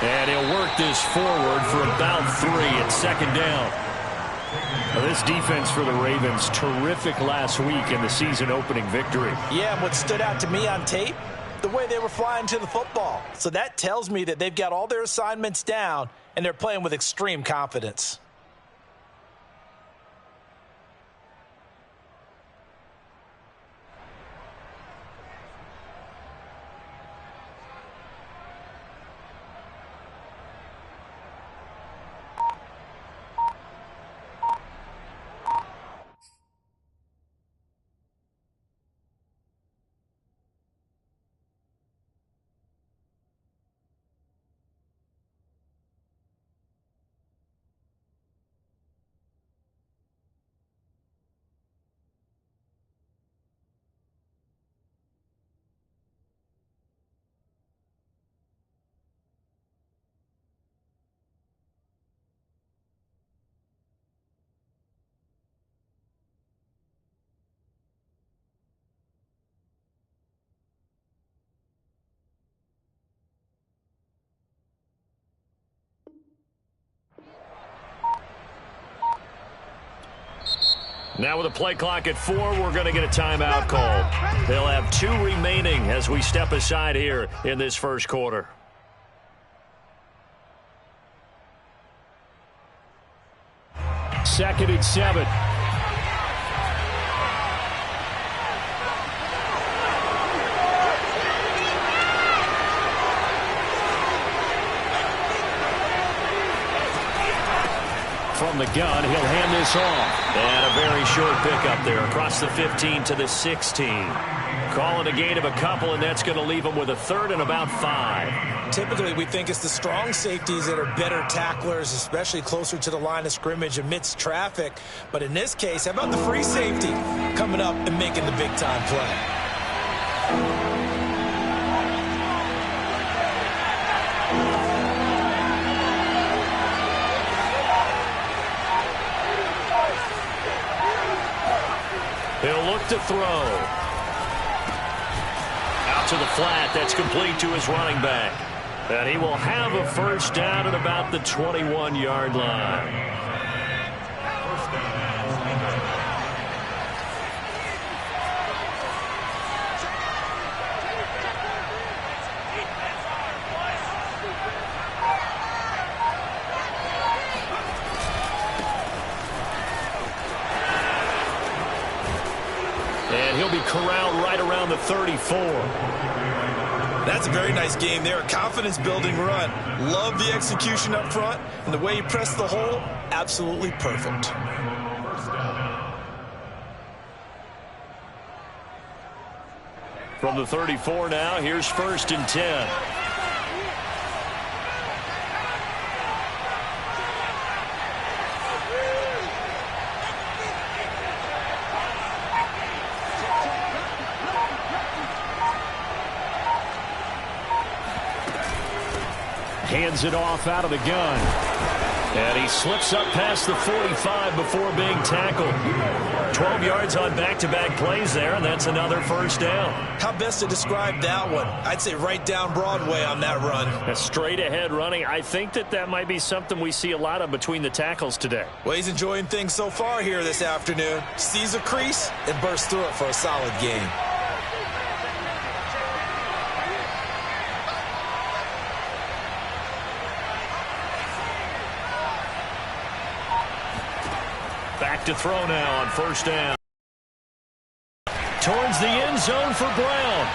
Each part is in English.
And he'll work this forward for about 3 at second down. Now, this defense for the Ravens, terrific last week in the season-opening victory. Yeah, and what stood out to me on tape, the way they were flying to the football. So that tells me that they've got all their assignments down, and they're playing with extreme confidence. Now with a play clock at 4, we're going to get a timeout call. They'll have 2 remaining as we step aside here in this first quarter. Second and 7. From the gun, he'll hand this off. And a very short pickup there across the 15 to the 16. Calling a gain of a couple, and that's going to leave him with a third and about 5. Typically, we think it's the strong safeties that are better tacklers, especially closer to the line of scrimmage amidst traffic. But in this case, how about the free safety coming up and making the big-time play? He'll look to throw. Out to the flat. That's complete to his running back. And he will have a first down at about the 21-yard line. And he'll be corralled right around the 34. That's a very nice game there. A confidence-building run. Love the execution up front. And the way he pressed the hole, absolutely perfect. From the 34 now, here's first and 10. Hands it off out of the gun. And he slips up past the 45 before being tackled. 12 yards on back-to-back plays there, and that's another first down. How best to describe that one? I'd say right down Broadway on that run. A straight-ahead running. I think that might be something we see a lot of between the tackles today. Well, he's enjoying things so far here this afternoon. Sees a crease and bursts through it for a solid game. Back to throw now on first down. Towards the end zone for Brown.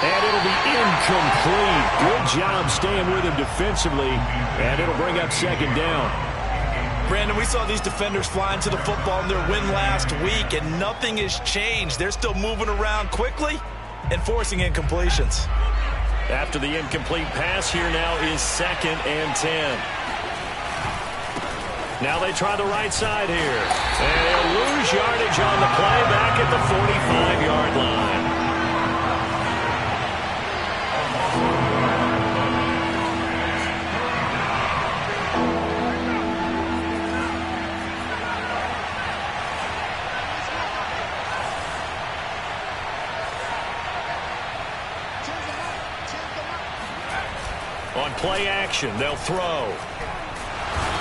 And it'll be incomplete. Good job staying with him defensively. And it'll bring up second down. Brandon, we saw these defenders flying to the football in their win last week, and nothing has changed. They're still moving around quickly and forcing incompletions. After the incomplete pass, here now is second and 10. Now they try the right side here. And they'll lose yardage on the play back at the 45-yard line. play action. They'll throw.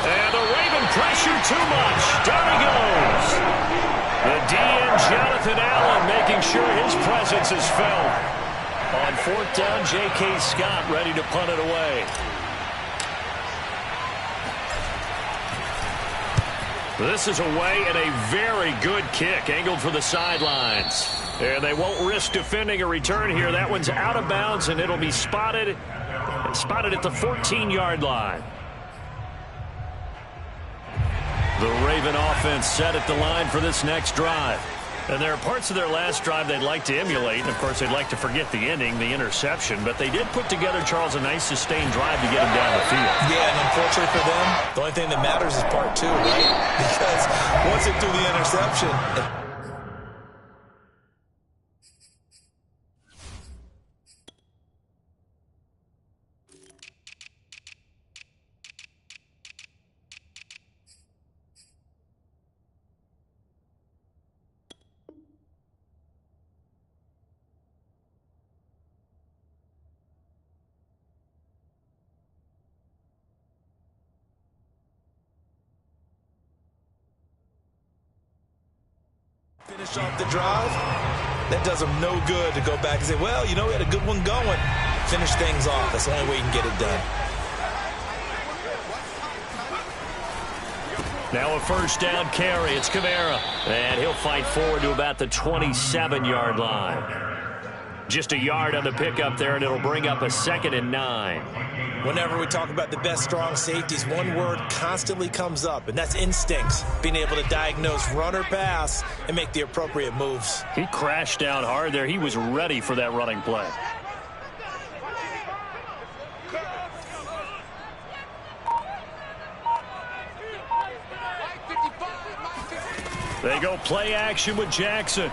And the Raven pressure too much. Down he goes. The DN, Jonathan Allen, making sure his presence is felt. On fourth down, J.K. Scott ready to punt it away. This is away and a very good kick, angled for the sidelines. And they won't risk defending a return here. That one's out of bounds, and it'll be spotted at the 14-yard line. The Raven offense set at the line for this next drive. And there are parts of their last drive they'd like to emulate. And, of course, they'd like to forget the ending, the interception. But they did put together, Charles, a nice sustained drive to get them down the field. Yeah, and unfortunately for them, the only thing that matters is part two, right? Because once they do the interception... finish off the drive, that does them no good to go back and say, well, you know, we had a good one going. Finish things off. That's the only way you can get it done. Now a first down carry. It's Kamara. And he'll fight forward to about the 27-yard line. Just a yard on the pickup there, and it'll bring up a 2nd and 9. Whenever we talk about the best strong safeties, one word constantly comes up, and that's instincts. Being able to diagnose run or pass and make the appropriate moves. He crashed down hard there. He was ready for that running play. They go play action with Jackson.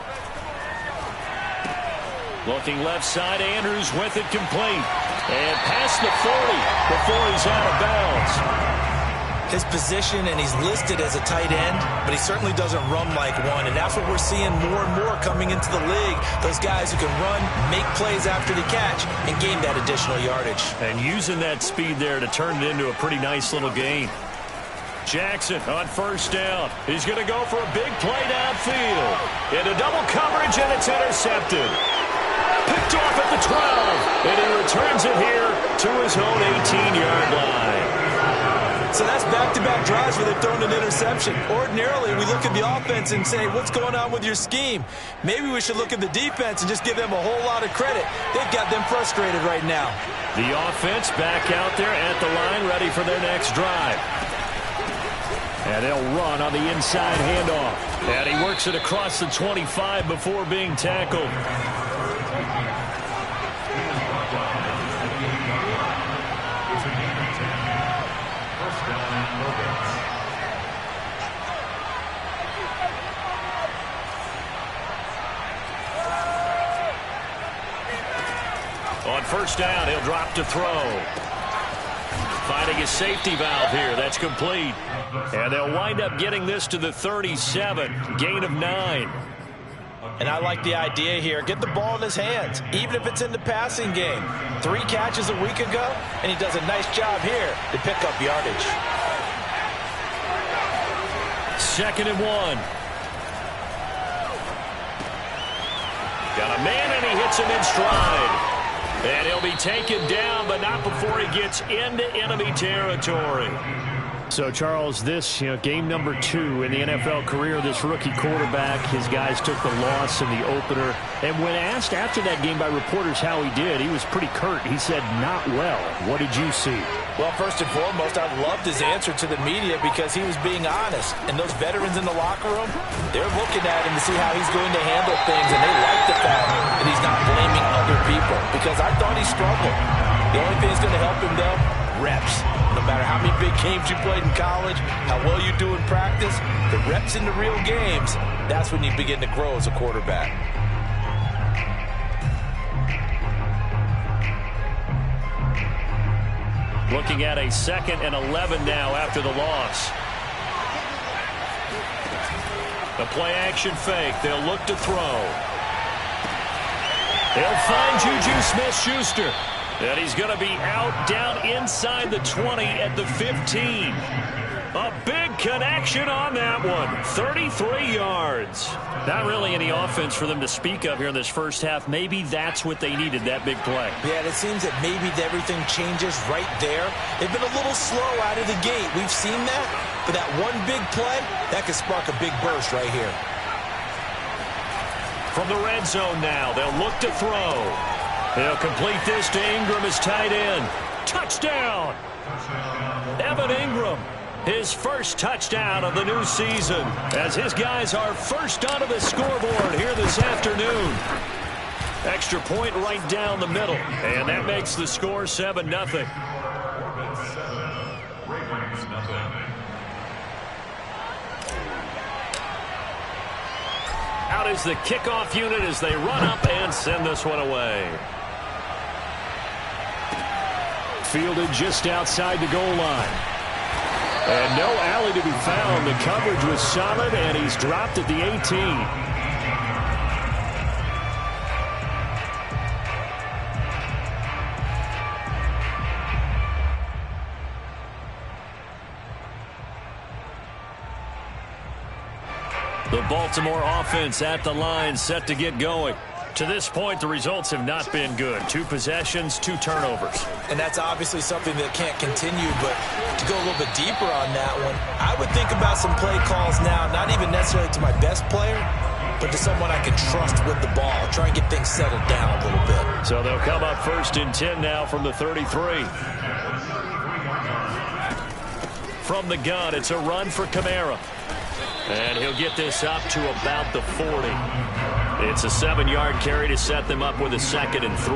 Looking left side, Andrews with it complete. And past the 40 before he's out of bounds. His position, and he's listed as a tight end, but he certainly doesn't run like one. And that's what we're seeing more and more coming into the league. Those guys who can run, make plays after the catch, and gain that additional yardage. And using that speed there to turn it into a pretty nice little gain. Jackson on first down. He's going to go for a big play downfield. Into double coverage, and it's intercepted. Picked off at the 12, and he returns it here to his own 18-yard line. So that's back-to-back drives where they've thrown an interception. Ordinarily, we look at the offense and say, what's going on with your scheme? Maybe we should look at the defense and just give them a whole lot of credit. They've got them frustrated right now. The offense back out there at the line, ready for their next drive. And they'll run on the inside handoff. And he works it across the 25 before being tackled. On first down, he'll drop to throw. Finding his safety valve here. That's complete. And they'll wind up getting this to the 37. Gain of 9. And I like the idea here. Get the ball in his hands, even if it's in the passing game. 3 catches a week ago, and he does a nice job here to pick up yardage. 2nd and 1. Got a man, and he hits him in stride. And he'll be taken down, but not before he gets into enemy territory. So, Charles, this, game number 2 in the NFL career of this rookie quarterback. His guys took the loss in the opener. And when asked after that game by reporters how he did, he was pretty curt. He said, not well. What did you see? Well, first and foremost, I loved his answer to the media because he was being honest. And those veterans in the locker room, they're looking at him to see how he's going to handle things. And they like the fact that he's not blaming other people, because I thought he struggled. The only thing that's going to help him, though, reps. No matter how many big games you played in college, how well you do in practice, the reps in the real games, that's when you begin to grow as a quarterback. Looking at a 2nd and 11 now after the loss. The play-action fake. They'll look to throw. They'll find Juju Smith-Schuster. And he's going to be out down inside the 20 at the 15. A big connection on that one. 33 yards. Not really any offense for them to speak of here in this first half. Maybe that's what they needed, that big play. Yeah, and it seems that maybe everything changes right there. They've been a little slow out of the gate. We've seen that. But that one big play, that could spark a big burst right here. From the red zone now, they'll look to throw. They'll complete this to Ingram as tight end. Touchdown! Evan Ingram. His first touchdown of the new season as his guys are first onto the scoreboard here this afternoon. Extra point right down the middle, and that makes the score 7-0. Out is the kickoff unit as they run up and send this one away. Fielded just outside the goal line. And no alley to be found. The coverage was solid, and he's dropped at the 18. The Baltimore offense at the line, set to get going. To this point, the results have not been good. 2 possessions, 2 turnovers. And that's obviously something that can't continue, but to go a little bit deeper on that one, I would think about some play calls now, not even necessarily to my best player, but to someone I can trust with the ball. Try and get things settled down a little bit. So they'll come up 1st and 10 now from the 33. From the gun, it's a run for Kamara. And he'll get this up to about the 40. It's a 7-yard carry to set them up with a 2nd and 3.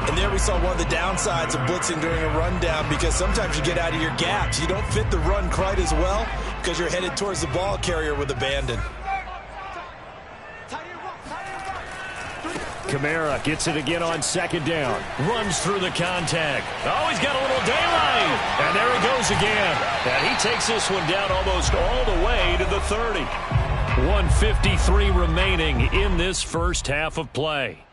And there we saw one of the downsides of blitzing during a rundown, because sometimes you get out of your gaps. You don't fit the run quite as well because you're headed towards the ball carrier with abandon. Kamara gets it again on 2nd down. Runs through the contact. Oh, he's got a little daylight. And there he goes again. And he takes this one down almost all the way to the 30. 1:53 remaining in this first half of play.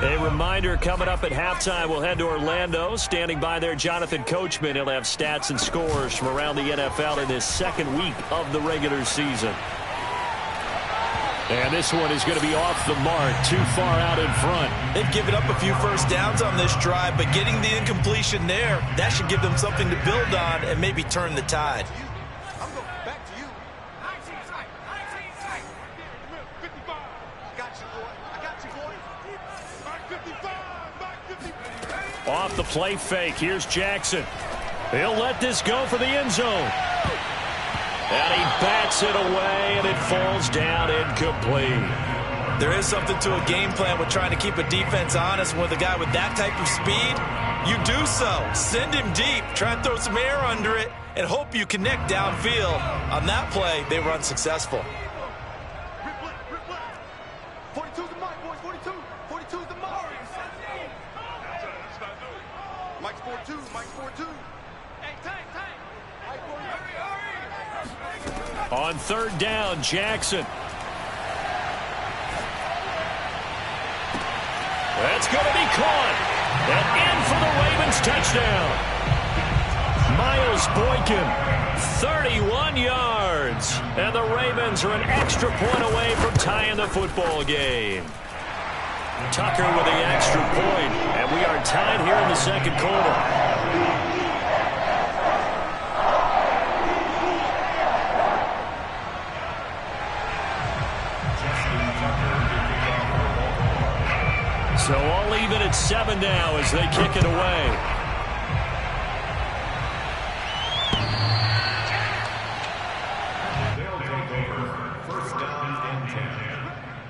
A reminder, coming up at halftime, we'll head to Orlando. Standing by there, Jonathan Coachman. He'll have stats and scores from around the NFL in this 2nd week of the regular season. And this one is going to be off the mark, too far out in front. They've given up a few first downs on this drive, but getting the incompletion there, that should give them something to build on and maybe turn the tide. Off the play fake, here's Jackson. He'll let this go for the end zone. And he bats it away, and it falls down incomplete. There is something to a game plan with trying to keep a defense honest. With a guy with that type of speed, you do so. Send him deep, try and throw some air under it, and hope you connect downfield. On that play, they were unsuccessful. On 3rd down, Jackson. That's going to be caught. And in for the Ravens touchdown. Miles Boykin, 31 yards. And the Ravens are an extra point away from tying the football game. Tucker with the extra point. And we are tied here in the 2nd quarter. So all even at 7 now as they kick it away. They'll take over 1st down and 10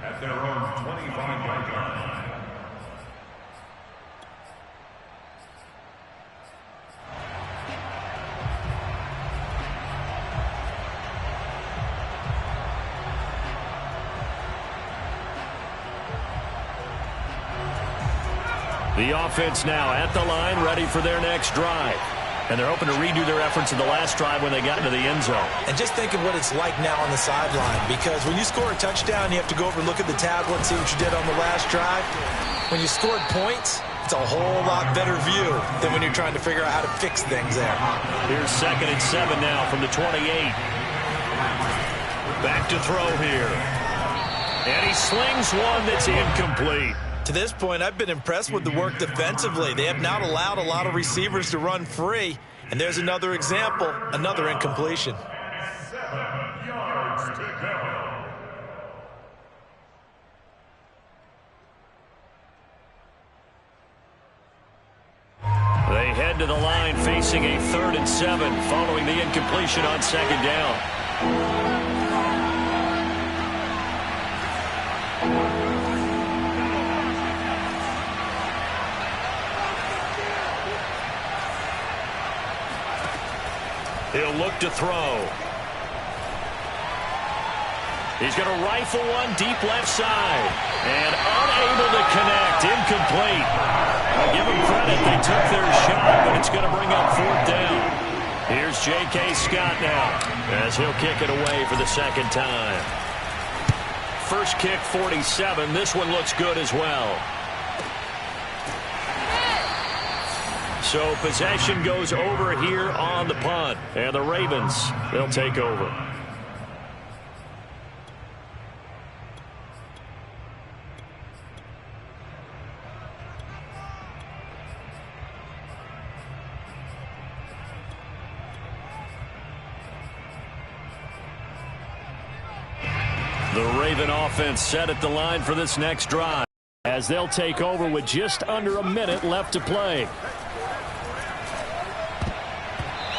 at their own 25-yard line. The offense now at the line, ready for their next drive. And they're hoping to redo their efforts in the last drive when they got into the end zone. And just think of what it's like now on the sideline, because when you score a touchdown, you have to go over and look at the tablet and see what you did on the last drive. When you scored points, it's a whole lot better view than when you're trying to figure out how to fix things there. Here's 2nd and 7 now from the 28. Back to throw here. And he slings one that's incomplete. To this point, I've been impressed with the work defensively. They have not allowed a lot of receivers to run free. And there's another example, another incompletion. 7 yards to go. They head to the line facing a 3rd and 7 following the incompletion on 2nd down. He'll look to throw. He's going to rifle one deep left side. And unable to connect. Incomplete. I give them credit. They took their shot, but it's going to bring up 4th down. Here's J.K. Scott now as he'll kick it away for the 2nd time. First kick, 47. This one looks good as well. So possession goes over here on the punt. And the Ravens, they'll take over. The Raven offense set at the line for this next drive as they'll take over with just under a minute left to play.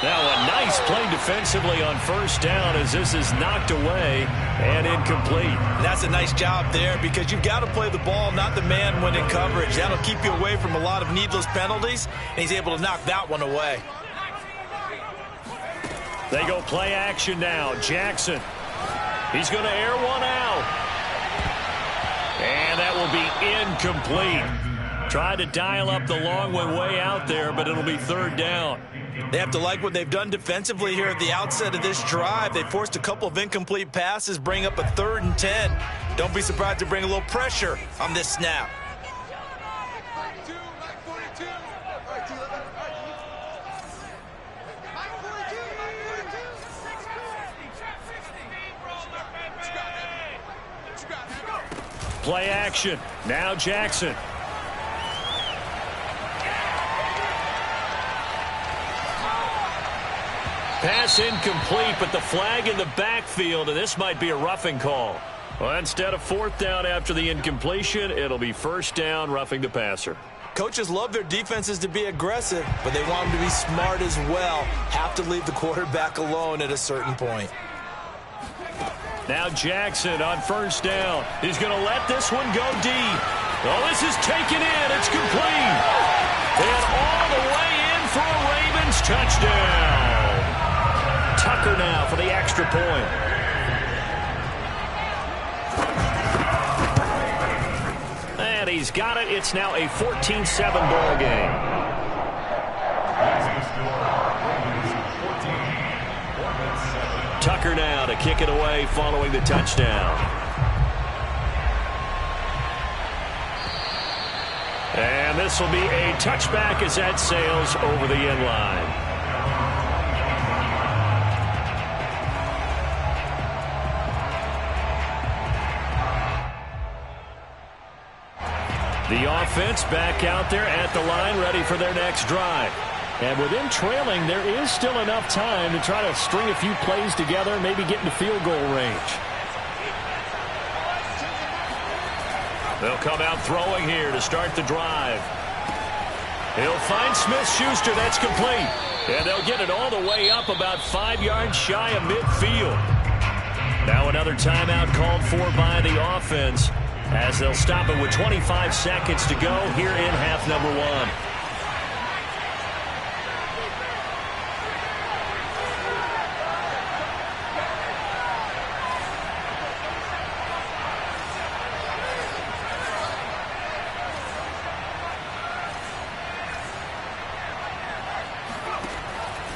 Now a nice play defensively on 1st down as this is knocked away and incomplete. That's a nice job there because you've got to play the ball, not the man when in coverage. That'll keep you away from a lot of needless penalties, and he's able to knock that one away. They go play action now. Jackson. He's going to air one out. And that will be incomplete. Tried to dial up the long one way out there, but it'll be 3rd down. They have to like what they've done defensively here at the outset of this drive. They forced a couple of incomplete passes, bring up a 3rd and 10. Don't be surprised to bring a little pressure on this snap. Play action. Now Jackson. Pass incomplete, but the flag in the backfield, and this might be a roughing call. Well, instead of 4th down after the incompletion, it'll be 1st down, roughing the passer. Coaches love their defenses to be aggressive, but they want them to be smart as well. Have to leave the quarterback alone at a certain point. Now Jackson on 1st down. He's going to let this one go deep. Oh, this is taken in. It's complete. And all the way in for a Ravens touchdown. Tucker now for the extra point. And he's got it. It's now a 14-7 ball game. Tucker now to kick it away following the touchdown. And this will be a touchback as that sails over the end line. The offense back out there at the line, ready for their next drive. And with them trailing, there is still enough time to try to string a few plays together, maybe get into field goal range. They'll come out throwing here to start the drive. He'll find Smith-Schuster. That's complete. And they'll get it all the way up about 5 yards shy of midfield. Now another timeout called for by the offense as they'll stop it with 25 seconds to go here in half number 1.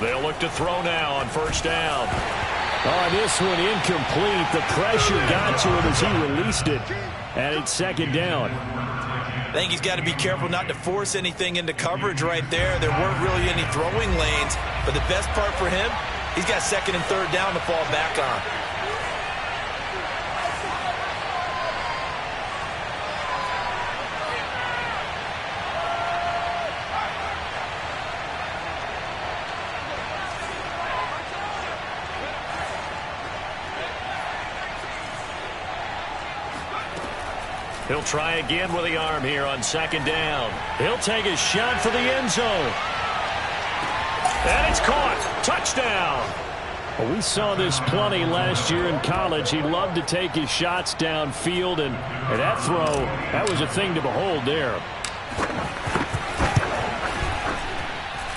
They'll look to throw now on first down. Oh, this one incomplete. The pressure got to him as he released it. And it's second down. I think he's got to be careful not to force anything into coverage right there. There weren't really any throwing lanes. But the best part for him, he's got second and third down to fall back on. He'll try again with the arm here on second down. He'll take a shot for the end zone. And it's caught. Touchdown. Well, we saw this plenty last year in college. He loved to take his shots downfield, and that throw, that was a thing to behold there.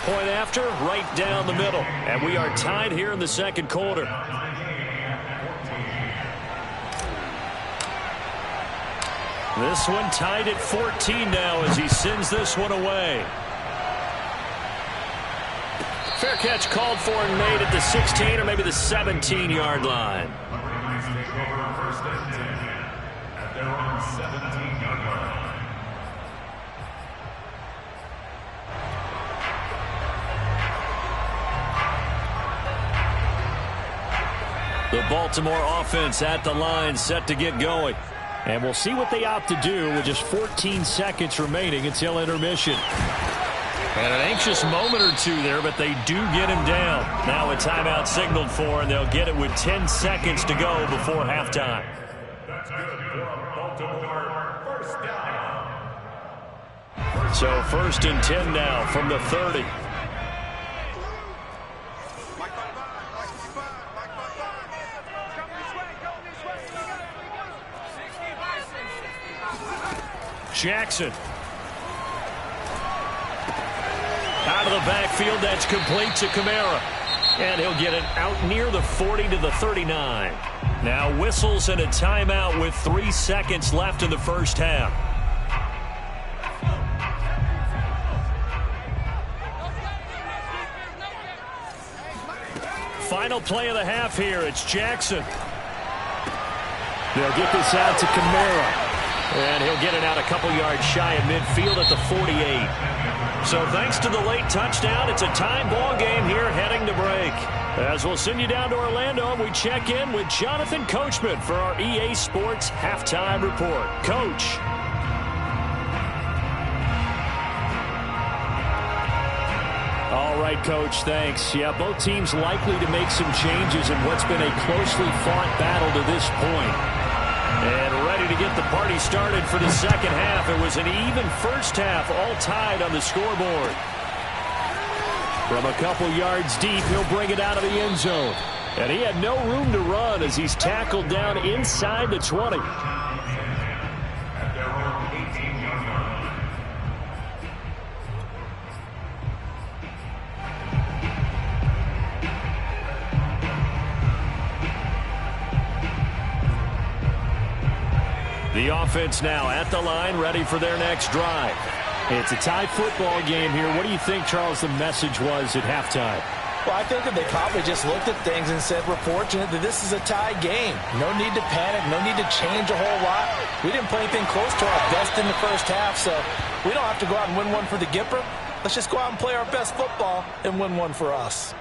Point after, right down the middle. And we are tied here in the second quarter. This one tied at 14 now as he sends this one away. Fair catch called for and made at the 16 or maybe the 17-yard line. First and 10 at their own 17-yard line. The Baltimore offense at the line, set to get going. And we'll see what they opt to do with just 14 seconds remaining until intermission. And an anxious moment or two there, but they do get him down. Now a timeout signaled for, and they'll get it with 10 seconds to go before halftime. That's good for Baltimore. First down. So first and 10 now from the 30. Jackson. Out of the backfield, that's complete to Kamara. And he'll get it out near the 40 to the 39. Now whistles and a timeout with 3 seconds left in the first half. Final play of the half here. It's Jackson. They'll get this out to Kamara. And he'll get it out a couple yards shy of midfield at the 48. So thanks to the late touchdown, it's a tie ball game here heading to break. As we'll send you down to Orlando, we check in with Jonathan Coachman for our EA Sports Halftime Report. Coach. All right, Coach, thanks. Yeah, both teams likely to make some changes in what's been a closely fought battle to this point. And ready to get the party started for the second half. It was an even first half, all tied on the scoreboard. From a couple yards deep, he'll bring it out of the end zone. And he had no room to run as he's tackled down inside the 20. At their own 18-yard line. The offense now at the line, ready for their next drive. It's a tie football game here. What do you think, Charles, the message was at halftime? Well, I think that they probably just looked at things and said, we're fortunate that this is a tie game. No need to panic, no need to change a whole lot. We didn't play anything close to our best in the first half, so we don't have to go out and win one for the Gipper. Let's just go out and play our best football and win one for us.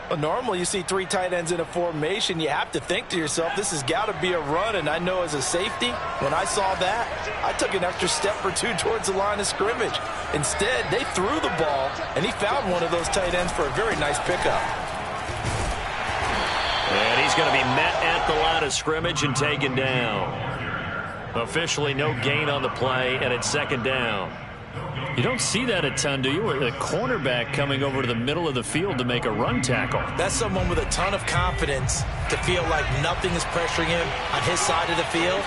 Well, normally you see 3 tight ends in a formation. You have to think to yourself, this has got to be a run. And I know as a safety, when I saw that, I took an extra step or two towards the line of scrimmage. Instead, they threw the ball, and he found one of those tight ends for a very nice pickup. And he's going to be met at the line of scrimmage and taken down. Officially no gain on the play, and it's second down. You don't see that a ton, do you? A cornerback coming over to the middle of the field to make a run tackle. That's someone with a ton of confidence to feel like nothing is pressuring him on his side of the field.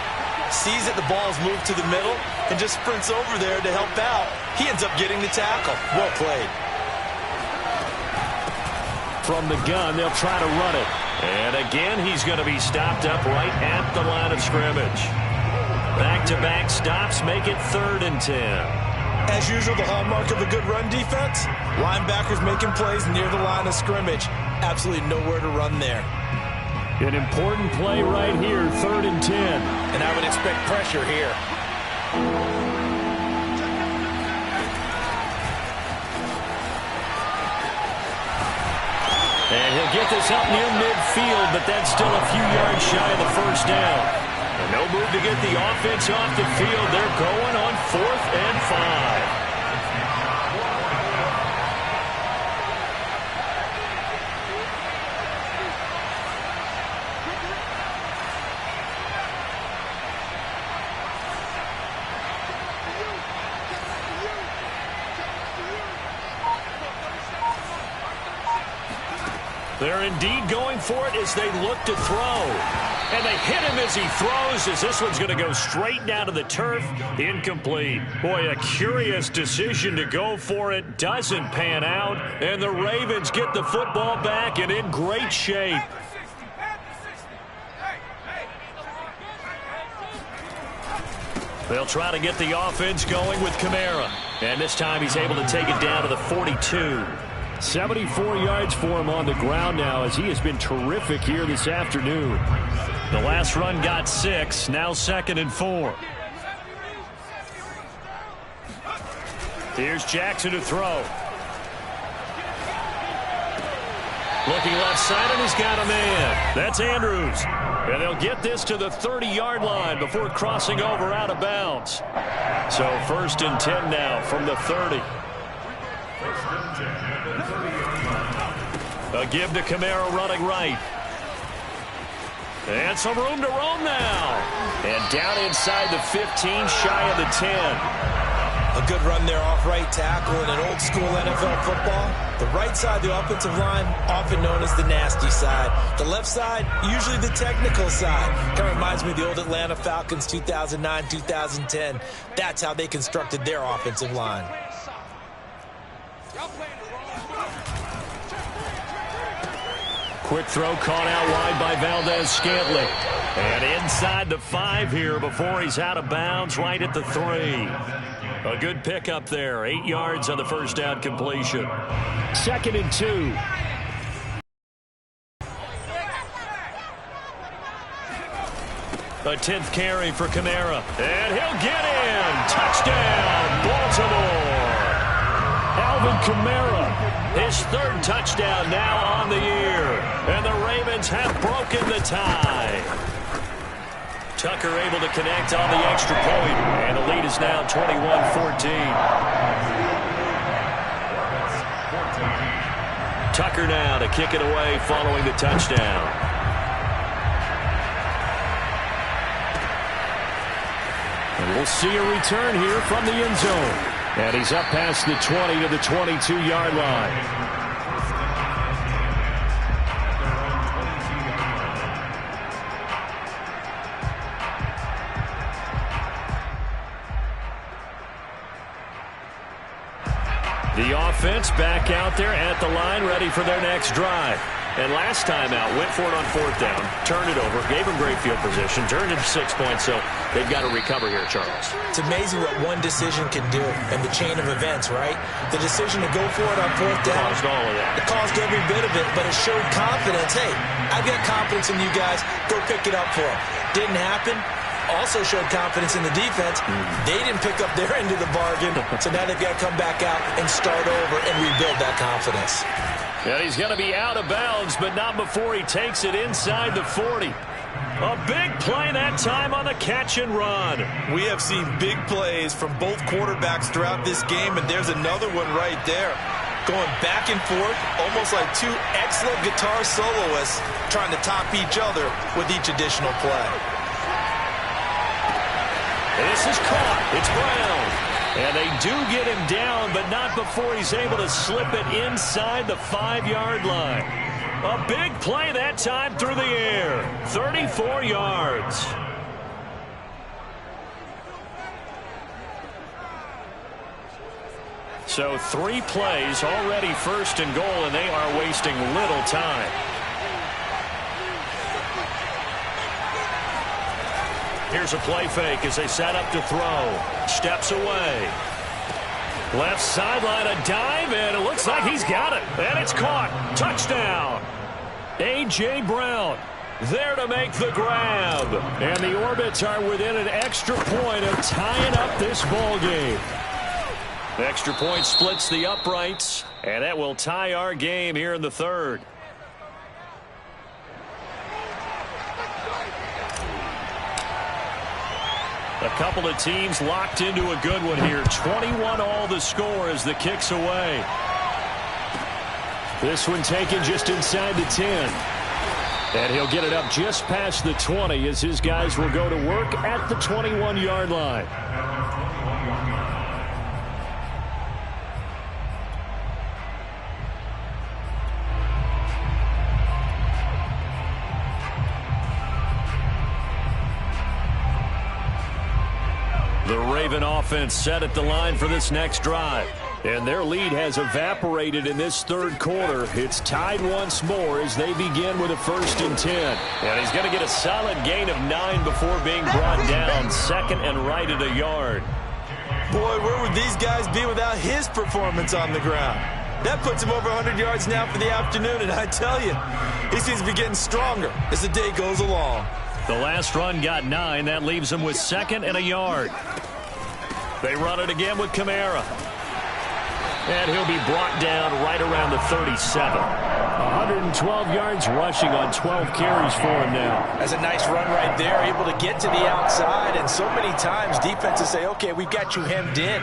Sees that the ball's moved to the middle and just sprints over there to help out. He ends up getting the tackle. Well played. From the gun, they'll try to run it. And again, he's going to be stopped up right at the line of scrimmage. Back-to-back stops make it 3rd and 10. As usual, the hallmark of a good run defense, linebackers making plays near the line of scrimmage. Absolutely nowhere to run there. An important play right here, 3rd and 10. And I would expect pressure here. And he'll get this up near midfield, but that's still a few yards shy of the first down. And no move to get the offense off the field. They're going on 4th and 5. They're indeed going for it as they look to throw. And they hit him as he throws, as this one's going to go straight down to the turf. Incomplete. Boy, a curious decision to go for it. Doesn't pan out. And the Ravens get the football back and in great shape. They'll try to get the offense going with Kamara. And this time he's able to take it down to the 42. 74 yards for him on the ground now, as he has been terrific here this afternoon. The last run got 6, now 2nd and 4. Here's Jackson to throw. Looking left side, and he's got a man. That's Andrews. And they'll get this to the 30-yard line before crossing over out of bounds. So 1st and 10 now from the 30. A give to Kamara running right. And some room to roam now. And down inside the 15, shy of the 10. A good run there off right tackle in an old school NFL football. The right side of the offensive line, often known as the nasty side. The left side, usually the technical side. Kind of reminds me of the old Atlanta Falcons 2009-2010. That's how they constructed their offensive line. Quick throw caught out wide by Valdez-Scantling. And inside the 5 here before he's out of bounds right at the 3. A good pickup there. 8 yards on the first down completion. 2nd and 2. A 10th carry for Kamara. And he'll get in. Touchdown, Baltimore. Alvin Kamara. His 3rd touchdown now on the year. And the Ravens have broken the tie. Tucker able to connect on the extra point. And the lead is now 21-14. Tucker now to kick it away following the touchdown. And we'll see a return here from the end zone. And he's up past the 20 to the 22-yard line. The offense back out there at the line, ready for their next drive. And last time out, went for it on 4th down, turned it over, gave him great field position, turned it 6 points, so they've got to recover here, Charles. It's amazing what one decision can do in the chain of events, right? The decision to go for it on 4th down. Caused all of that. It caused every bit of it, but it showed confidence. Hey, I've got confidence in you guys. Go pick it up for them. Didn't happen. Also showed confidence in the defense. They didn't pick up their end of the bargain, so now they've got to come back out and start over and rebuild that confidence. And he's going to be out of bounds, but not before he takes it inside the 40. A big play that time on the catch and run. We have seen big plays from both quarterbacks throughout this game, and there's another one right there. Going back and forth, almost like 2 excellent guitar soloists trying to top each other with each additional play. This is caught. It's Brown. And they do get him down, but not before he's able to slip it inside the 5-yard line. A big play that time through the air. 34 yards. So 3 plays, already 1st and goal, and they are wasting little time. Here's a play fake as they set up to throw. Steps away. Left sideline, a dive, and it looks like he's got it. And it's caught. Touchdown. A.J. Brown there to make the grab. And the Orbits are within an extra point of tying up this ball game. Extra point splits the uprights, and that will tie our game here in the third. A couple of teams locked into a good one here. 21 all the score as the kick's away. This one taken just inside the 10. And he'll get it up just past the 20 as his guys will go to work at the 21-yard line. The Raven offense set at the line for this next drive. And their lead has evaporated in this third quarter. It's tied once more as they begin with a 1st and 10. And he's going to get a solid gain of 9 before being brought down. Second and right at a yard. Boy, where would these guys be without his performance on the ground? That puts him over 100 yards now for the afternoon, and I tell you, he seems to be getting stronger as the day goes along. The last run got 9. That leaves him with 2nd and a yard. They run it again with Kamara. And he'll be brought down right around the 37. 112 yards rushing on 12 carries for him now. That's a nice run right there, able to get to the outside. And so many times defenses say, okay, we've got you hemmed in.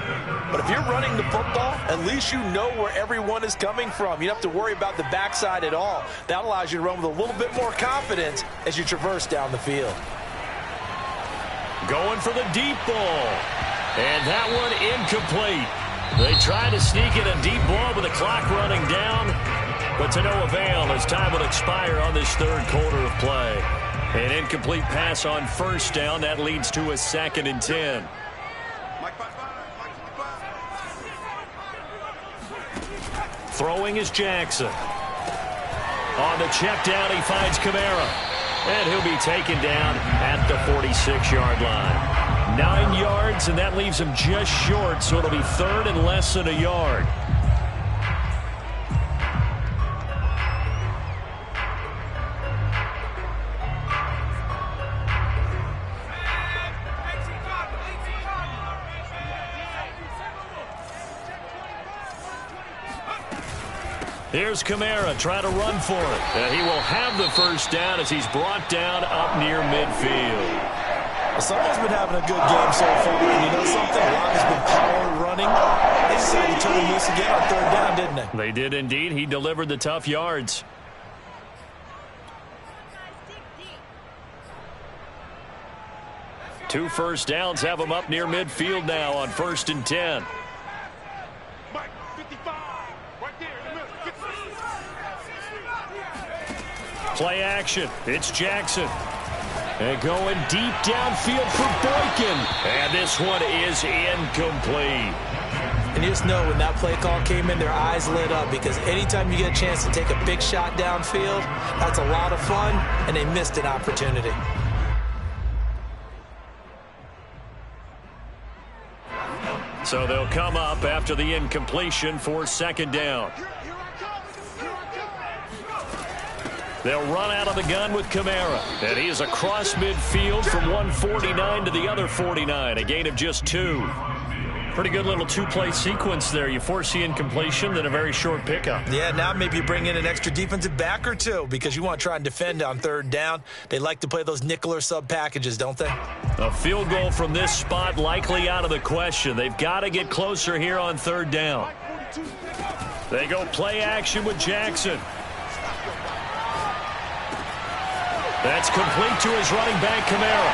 But if you're running the football, at least you know where everyone is coming from. You don't have to worry about the backside at all. That allows you to run with a little bit more confidence as you traverse down the field. Going for the deep ball. And that one incomplete. They try to sneak in a deep ball with the clock running down, but to no avail as time will expire on this third quarter of play. An incomplete pass on 1st down. That leads to a 2nd and 10. Throwing is Jackson. On the check down, he finds Kamara. And he'll be taken down at the 46-yard line. 9 yards, and that leaves him just short, so it'll be 3rd and less than a yard. Here's Kamara trying to run for it. And he will have the 1st down as he's brought down up near midfield. Someone's been having a good game so far, and you know something? A lot has been power running. They decided to turn him loose again on 3rd down, didn't they? They did indeed. He delivered the tough yards. Two 1st downs have him up near midfield now on 1st and 10. Play action. It's Jackson. And going deep downfield for Boykin. And this one is incomplete. And you just know when that play call came in, their eyes lit up, because anytime you get a chance to take a big shot downfield, that's a lot of fun, and they missed an opportunity. So they'll come up after the incompletion for 2nd down. They'll run out of the gun with Kamara. And he is across midfield from 149 to the other 49. A gain of just 2. Pretty good little 2-play sequence there. You force the incompletion, then a very short pickup. Yeah, now maybe you bring in an extra defensive back or two because you want to try and defend on 3rd down. They like to play those nickel or sub packages, don't they? A field goal from this spot likely out of the question. They've got to get closer here on 3rd down. They go play action with Jackson. That's complete to his running back, Kamara.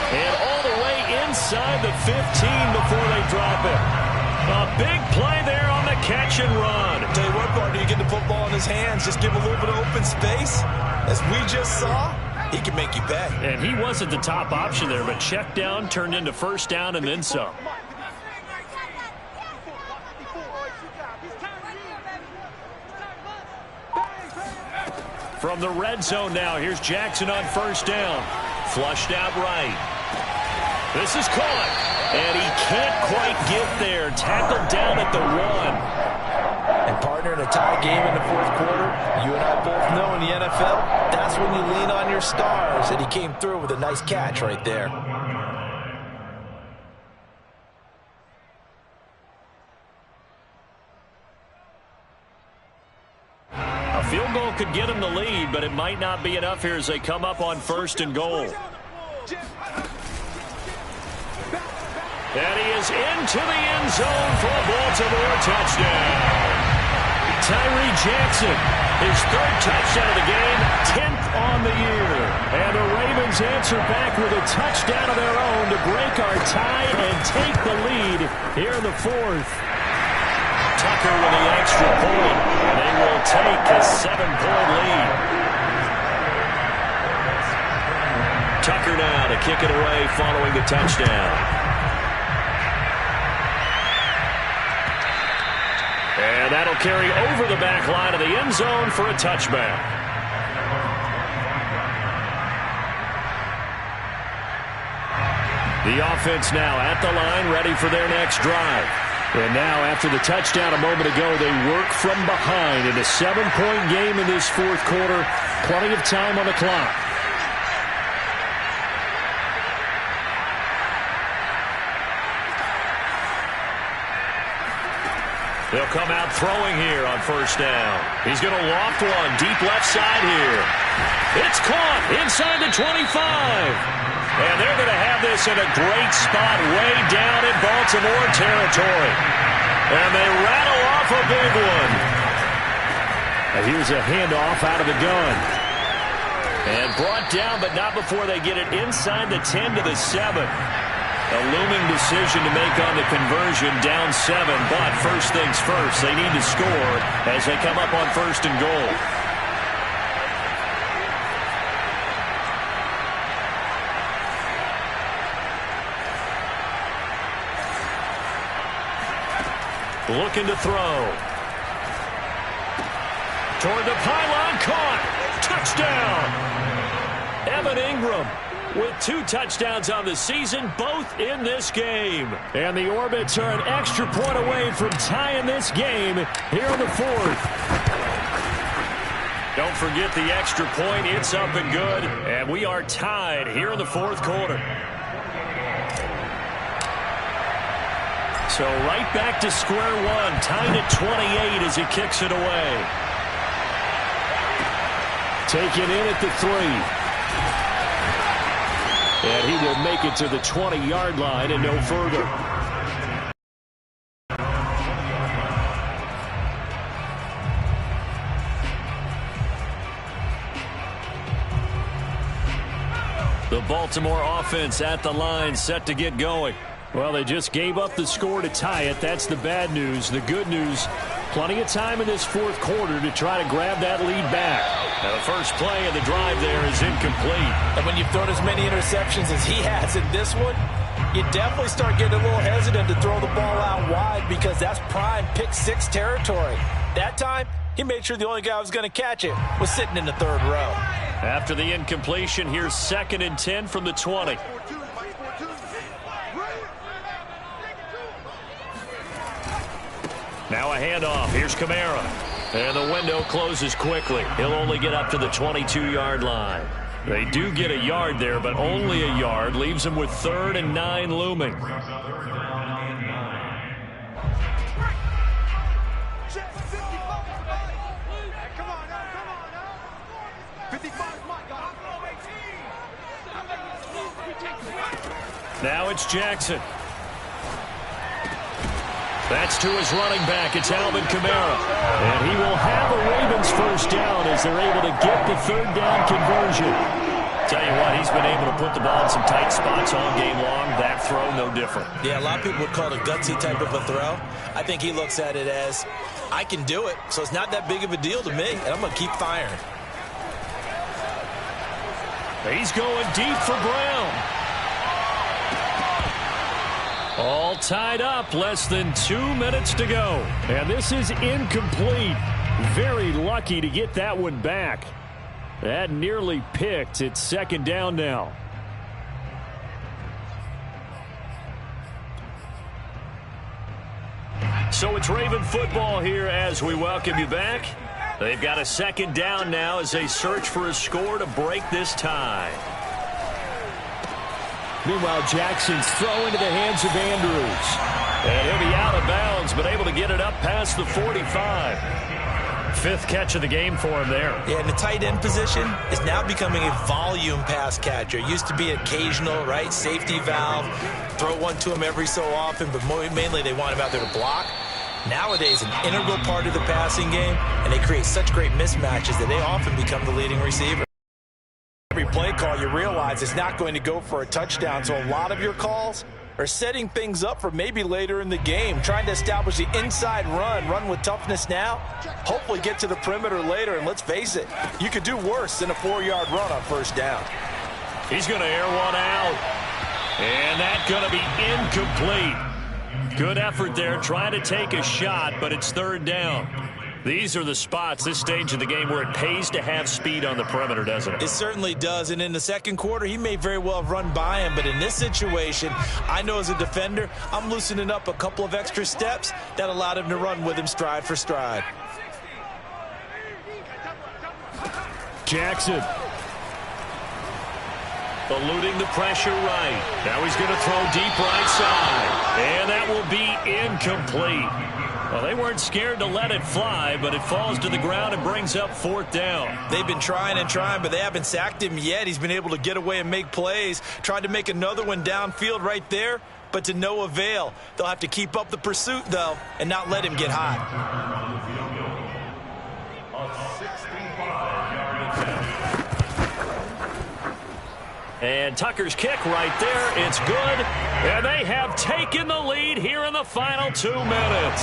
And all the way inside the 15 before they drop it. A big play there on the catch and run. Tell you what, partner, you get the football in his hands, just give him a little bit of open space. As we just saw, he can make you pay. And he wasn't the top option there, but check down turned into 1st down and then some. From the red zone now, here's Jackson on 1st down. Flushed out right. This is caught. And he can't quite get there. Tackled down at the 1. And partner, in a tie game in the fourth quarter, you and I both know in the NFL, that's when you lean on your stars. And he came through with a nice catch right there. A field goal could get him the lead, but it might not be enough here as they come up on 1st and goal. And he is into the end zone for a Baltimore touchdown. Tyree Jackson, his 3rd touchdown of the game, 10th on the year. And the Ravens answer back with a touchdown of their own to break our tie and take the lead here in the 4th. Tucker with the extra point, and they will take a 7-point lead. Tucker now to kick it away following the touchdown. And that'll carry over the back line of the end zone for a touchback. The offense now at the line, ready for their next drive. And now, after the touchdown a moment ago, they work from behind in a 7-point game in this 4th quarter. Plenty of time on the clock. They'll come out throwing here on 1st down. He's going to loft one deep left side here. It's caught inside the 25. And they're going to have this in a great spot way down in Baltimore territory. And they rattle off a big one. And here's a handoff out of the gun. And brought down, but not before they get it inside the 10 to the 7. A looming decision to make on the conversion, down 7. But first things first, they need to score as they come up on 1st and goal. Looking to throw. Toward the pylon, caught. Touchdown. Evan Ingram with 2 touchdowns on the season, both in this game. And the Orbits are an extra point away from tying this game here in the 4th. Don't forget the extra point. It's up and good. And we are tied here in the 4th quarter. So right back to square one, tied at 28 as he kicks it away. Taken in at the 3. And he will make it to the 20-yard line and no further. The Baltimore offense at the line, set to get going. Well, they just gave up the score to tie it. That's the bad news. The good news, plenty of time in this 4th quarter to try to grab that lead back. Now, the first play of the drive there is incomplete. And when you've thrown as many interceptions as he has in this one, you definitely start getting a little hesitant to throw the ball out wide because that's prime pick 6 territory. That time, he made sure the only guy who was going to catch it was sitting in the 3rd row. After the incompletion, here's 2nd and 10 from the 20. Now a handoff. Here's Kamara. And the window closes quickly. He'll only get up to the 22-yard line. They do get a yard there, but only a yard. Leaves them with 3rd and 9 looming. Now it's Jackson. That's to his running back. It's Alvin Kamara. And he will have a Ravens first down as they're able to get the 3rd down conversion. Tell you what, he's been able to put the ball in some tight spots all game long. That throw, no different. Yeah, a lot of people would call it a gutsy type of a throw. I think he looks at it as, I can do it, so it's not that big of a deal to me, and I'm going to keep firing. He's going deep for Brown. All tied up, less than 2 minutes to go. And this is incomplete. Very lucky to get that one back. That nearly picked. It's 2nd down now. So it's Raven football here as we welcome you back. They've got a second down now as they search for a score to break this tie. Meanwhile, Jackson's throw into the hands of Andrews. And he'll be out of bounds, but able to get it up past the 45. Fifth catch of the game for him there. Yeah, and the tight end position is now becoming a volume pass catcher. Used to be occasional, right, safety valve. Throw one to him every so often, but mainly they want him out there to block. Nowadays, an integral part of the passing game, and they create such great mismatches that they often become the leading receiver. Every play call, you realize it's not going to go for a touchdown, so a lot of your calls are setting things up for maybe later in the game, trying to establish the inside run with toughness now, hopefully get to the perimeter later, and let's face it, you could do worse than a 4-yard run on first down. He's going to air one out, and that's going to be incomplete. Good effort there, trying to take a shot, but it's third down. These are the spots, this stage of the game, where it pays to have speed on the perimeter, doesn't it? It certainly does, and in the second quarter, he may very well have run by him, but in this situation, I know as a defender, I'm loosening up a couple of extra steps that allowed him to run with him stride for stride. Jackson. Eluding the pressure right. Now he's going to throw deep right side, and that will be incomplete. Well, they weren't scared to let it fly, but it falls to the ground and brings up fourth down. They've been trying and trying, but they haven't sacked him yet. He's been able to get away and make plays. Tried to make another one downfield right there, but to no avail. They'll have to keep up the pursuit, though, and not let him get hot. A 65-yard attempt. And Tucker's kick right there. It's good. And they have taken the lead here in the final 2 minutes.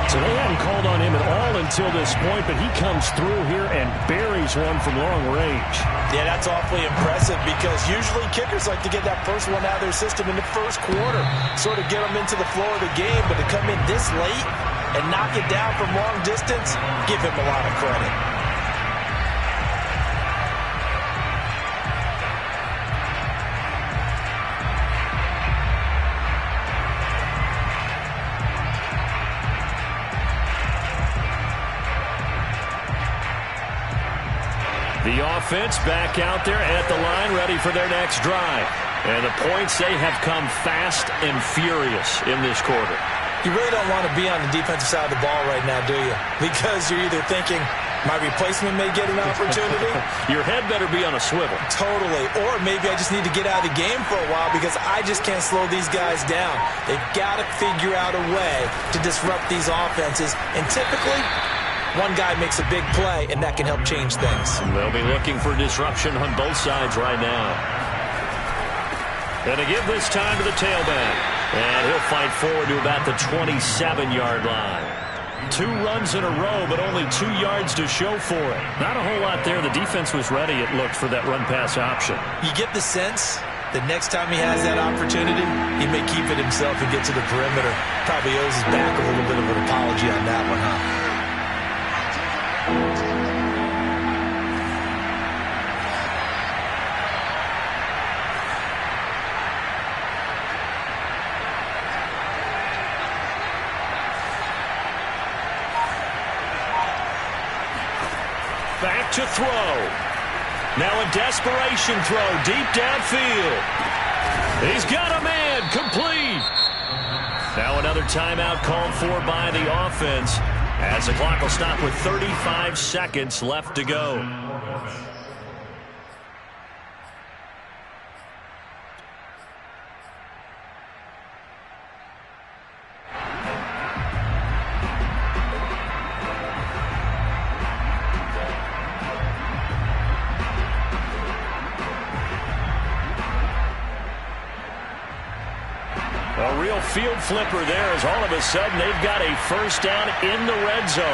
So they hadn't called on him at all until this point, but he comes through here and buries one from long range. Yeah, that's awfully impressive because usually kickers like to get that first one out of their system in the first quarter, sort of get them into the flow of the game, but to come in this late and knock it down from long distance, give him a lot of credit. The offense back out there at the line, ready for their next drive. And the points, they have come fast and furious in this quarter. You really don't want to be on the defensive side of the ball right now, do you? Because you're either thinking, my replacement may get an opportunity. Your head better be on a swivel. Totally. Or maybe I just need to get out of the game for a while because I just can't slow these guys down. They've got to figure out a way to disrupt these offenses. And typically, one guy makes a big play, and that can help change things. They'll be looking for disruption on both sides right now. And to give this time to the tailback. And he'll fight forward to about the 27-yard line. 2 runs in a row, but only 2 yards to show for it. Not a whole lot there. The defense was ready, it looked, for that run-pass option. You get the sense that next time he has that opportunity, he may keep it himself and get to the perimeter. Probably owes his back a little bit of an apology on that one, huh? Back to throw. Now a desperation throw deep downfield. He's got a man, complete. Now another timeout called for by the offense as the clock will stop with 35 seconds left to go. A real field flipper there as all of a sudden they've got a first down in the red zone.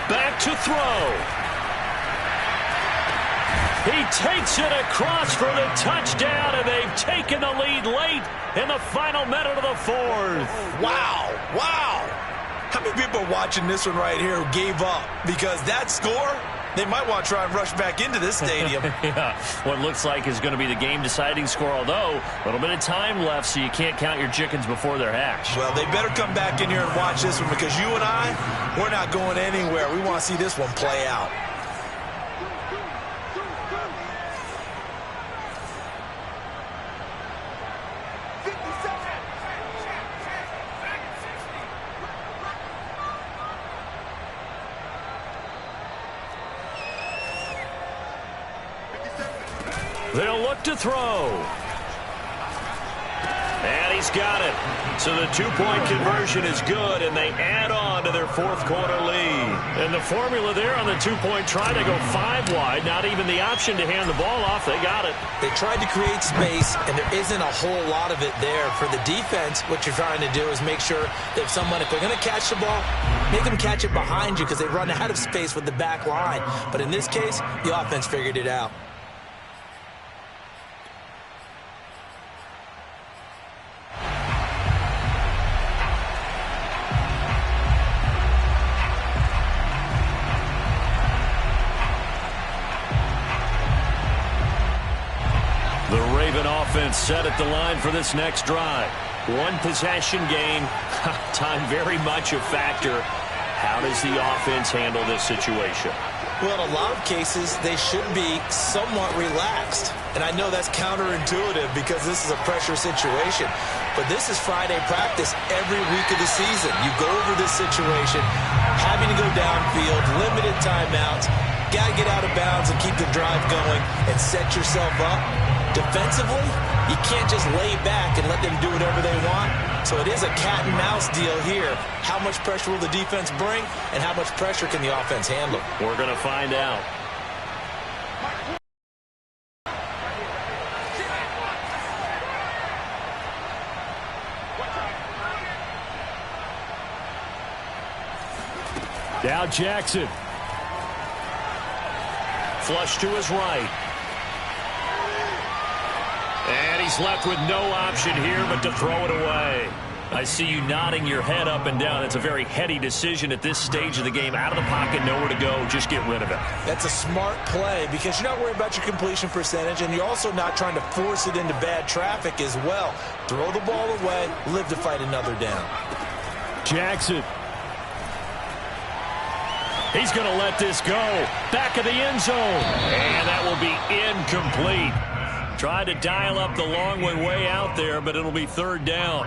Back to throw. He takes it across for the touchdown, and they've taken the lead late in the final minute of the fourth. Wow, wow. How many people are watching this one right here who gave up? Because that score, they might want to try and rush back into this stadium. Yeah, what looks like is going to be the game-deciding score, although a little bit of time left, so you can't count your chickens before they're hatched. Well, they better come back in here and watch this one, because you and I, we're not going anywhere. We want to see this one play out. They'll look to throw. And he's got it. So the two-point conversion is good, and they add on to their fourth-quarter lead. And the formula there on the two-point try to go 5 wide. Not even the option to hand the ball off. They got it. They tried to create space, and there isn't a whole lot of it there. For the defense, what you're trying to do is make sure that if they're going to catch the ball, make them catch it behind you, because they run out of space with the back line. But in this case, the offense figured it out. Offense set at the line for this next drive. One possession game. Time very much a factor. How does the offense handle this situation? Well, in a lot of cases, they should be somewhat relaxed. And I know that's counterintuitive because this is a pressure situation. But this is Friday practice every week of the season. You go over this situation, having to go downfield, limited timeouts, got to get out of bounds and keep the drive going and set yourself up. Defensively, you can't just lay back and let them do whatever they want. So it is a cat and mouse deal here. How much pressure will the defense bring, and how much pressure can the offense handle? We're going to find out. Now Jackson. Flush to his right. And he's left with no option here but to throw it away. I see you nodding your head up and down. It's a very heady decision at this stage of the game. Out of the pocket, nowhere to go. Just get rid of it. That's a smart play because you're not worried about your completion percentage, and you're also not trying to force it into bad traffic as well. Throw the ball away, live to fight another down. Jackson. He's going to let this go. Back of the end zone. And that will be incomplete. Tried to dial up the long one way out there, but it'll be third down.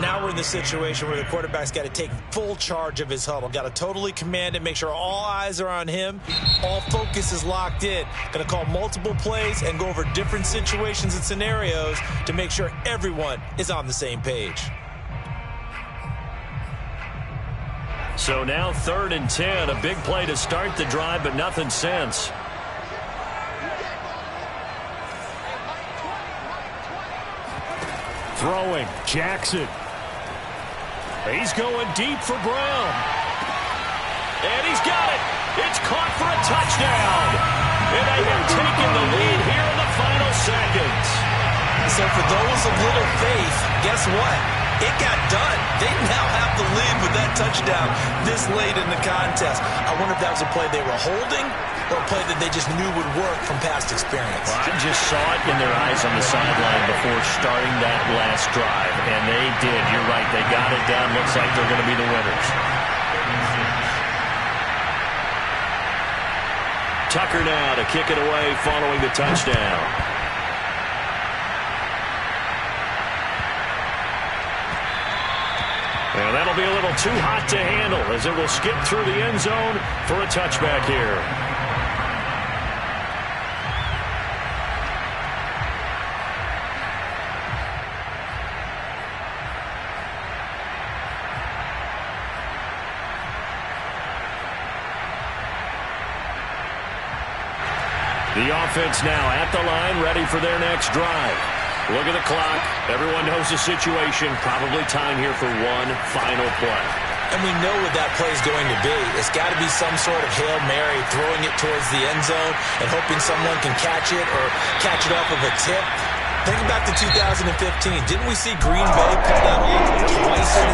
Now we're in the situation where the quarterback's got to take full charge of his huddle. Got to totally command it, make sure all eyes are on him. All focus is locked in. Going to call multiple plays and go over different situations and scenarios to make sure everyone is on the same page. So now 3rd and 10. A big play to start the drive, but nothing since. Throwing, Jackson. He's going deep for Brown. And he's got it. It's caught for a touchdown. And they have taken the lead here in the final seconds. So for those of little faith, guess what? It got done. They now have the lead with that touchdown this late in the contest. I wonder if that was a play they were holding or a play that they just knew would work from past experience. Well, I just saw it in their eyes on the sideline before starting that last drive, and they did. You're right. They got it done. Looks like they're going to be the winners. Tucker now to kick it away following the touchdown. And that'll be a little too hot to handle as it will skip through the end zone for a touchback here. The offense now at the line, ready for their next drive. Look at the clock. Everyone knows the situation. Probably time here for one final play. And we know what that play is going to be. It's got to be some sort of Hail Mary, throwing it towards the end zone and hoping someone can catch it or catch it off of a tip. Think back to 2015. Didn't we see Green Bay pull that off twice in